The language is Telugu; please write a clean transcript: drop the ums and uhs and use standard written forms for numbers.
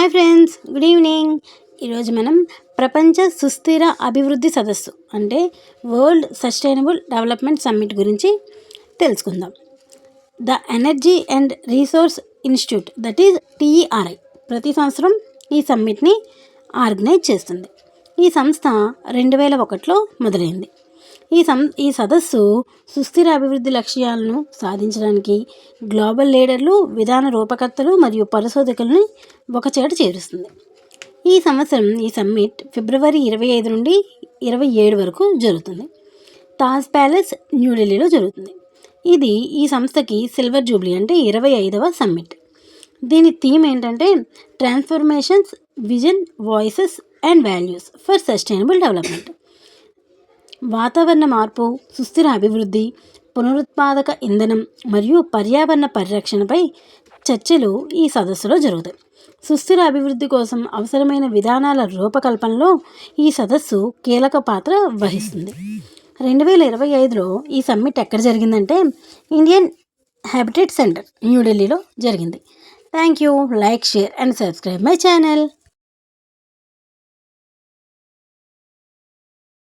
Hi friends, good evening. ఈరోజు మనం ప్రపంచ సుస్థిర అభివృద్ధి సదస్సు అంటే వరల్డ్ సస్టైనబుల్ డెవలప్మెంట్ సమ్మిట్ గురించి తెలుసుకుందాం. The energy and resource institute, that is TERI, ప్రతి సంవత్సరం ఈ సమ్మిట్ని ఆర్గనైజ్ చేస్తుంది. ఈ సంస్థ 2001లో మొదలైంది. ఈ సదస్సు సుస్థిర అభివృద్ధి లక్ష్యాలను సాధించడానికి గ్లోబల్ లీడర్లు, విధాన రూపకర్తలు మరియు పరిశోధకులను ఒకచోట చేరుస్తుంది. ఈ సంవత్సరం ఈ సమ్మిట్ ఫిబ్రవరి 25 నుండి 27 వరకు జరుగుతుంది. తాజ్ ప్యాలెస్, న్యూఢిల్లీలో జరుగుతుంది. ఇది ఈ సంస్థకి సిల్వర్ జూబ్లీ అంటే 25వ సమ్మిట్. దీని థీమ్ ఏంటంటే transformations, vision, voices and values for sustainable development. వాతావరణ మార్పు, సుస్థిర అభివృద్ధి, పునరుత్పాదక ఇంధనం మరియు పర్యావరణ పరిరక్షణపై చర్చలు ఈ సదస్సులో జరుగుతాయి. సుస్థిర అభివృద్ధి కోసం అవసరమైన విధానాల రూపకల్పనలో ఈ సదస్సు కీలక పాత్ర వహిస్తుంది. 2025లో ఈ సమ్మిట్ ఎక్కడ జరిగిందంటే ఇండియన్ హ్యాబిటేట్ సెంటర్, న్యూఢిల్లీలో జరిగింది. Thank you. Like, share and subscribe my channel.